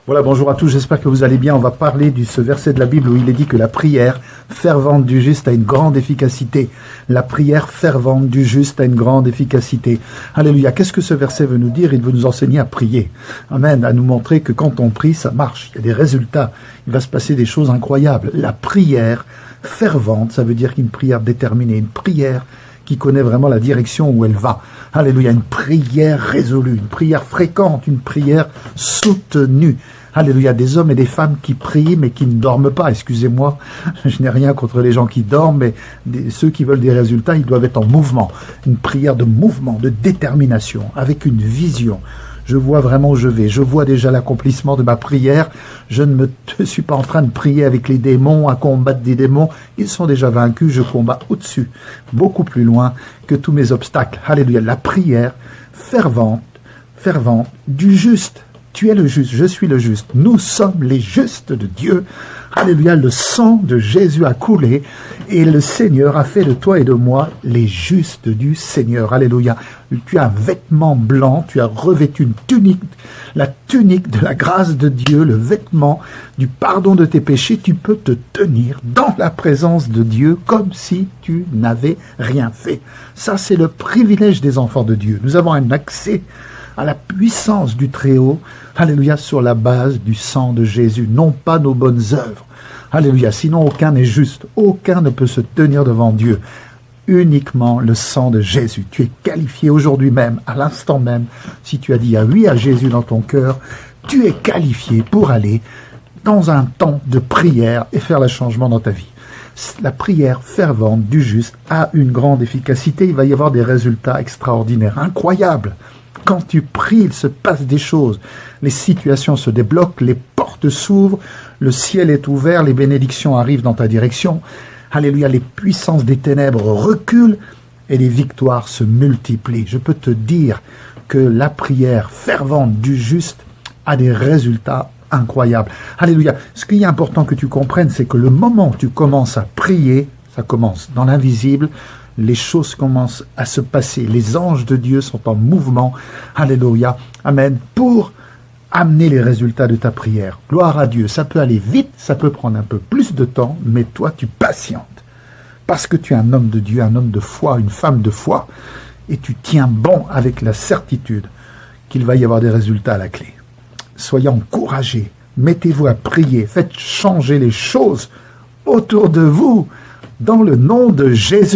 Voilà, bonjour à tous, j'espère que vous allez bien. On va parler de ce verset de la Bible où il est dit que la prière fervente du juste a une grande efficacité. La prière fervente du juste a une grande efficacité. Alléluia. Qu'est-ce que ce verset veut nous dire? Il veut nous enseigner à prier. Amen. À nous montrer que quand on prie, ça marche. Il y a des résultats. Il va se passer des choses incroyables. La prière fervente, ça veut dire qu'une prière déterminée, une prière qui connaît vraiment la direction où elle va. Alléluia, une prière résolue, une prière fréquente, une prière soutenue. Alléluia, des hommes et des femmes qui prient mais qui ne dorment pas. Excusez-moi, je n'ai rien contre les gens qui dorment, mais ceux qui veulent des résultats, ils doivent être en mouvement. Une prière de mouvement, de détermination, avec une vision. Je vois vraiment où je vais. Je vois déjà l'accomplissement de ma prière. Je ne suis pas en train de prier avec les démons, à combattre des démons. Ils sont déjà vaincus. Je combats au-dessus, beaucoup plus loin que tous mes obstacles. Alléluia. La prière fervente du juste. Tu es le juste, je suis le juste. Nous sommes les justes de Dieu. Alléluia, le sang de Jésus a coulé et le Seigneur a fait de toi et de moi les justes du Seigneur. Alléluia. Tu as un vêtement blanc, tu as revêtu une tunique, la tunique de la grâce de Dieu, le vêtement du pardon de tes péchés. Tu peux te tenir dans la présence de Dieu comme si tu n'avais rien fait. Ça, c'est le privilège des enfants de Dieu. Nous avons un accès à la puissance du Très-Haut, alléluia, sur la base du sang de Jésus, non pas nos bonnes œuvres, alléluia, sinon aucun n'est juste, aucun ne peut se tenir devant Dieu, uniquement le sang de Jésus. Tu es qualifié aujourd'hui même, à l'instant même, si tu as dit oui à Jésus dans ton cœur, tu es qualifié pour aller dans un temps de prière et faire le changement dans ta vie. La prière fervente du juste a une grande efficacité, il va y avoir des résultats extraordinaires, incroyables. Quand tu pries, il se passe des choses. Les situations se débloquent, les portes s'ouvrent, le ciel est ouvert, les bénédictions arrivent dans ta direction. Alléluia, les puissances des ténèbres reculent et les victoires se multiplient. Je peux te dire que la prière fervente du juste a des résultats incroyables. Alléluia. Ce qui est important que tu comprennes, c'est que le moment où tu commences à prier, ça commence dans l'invisible, les choses commencent à se passer. Les anges de Dieu sont en mouvement. Alléluia. Amen. Pour amener les résultats de ta prière. Gloire à Dieu. Ça peut aller vite, ça peut prendre un peu plus de temps, mais toi, tu patientes. Parce que tu es un homme de Dieu, un homme de foi, une femme de foi, et tu tiens bon avec la certitude qu'il va y avoir des résultats à la clé. Soyez encouragés. Mettez-vous à prier. Faites changer les choses autour de vous dans le nom de Jésus.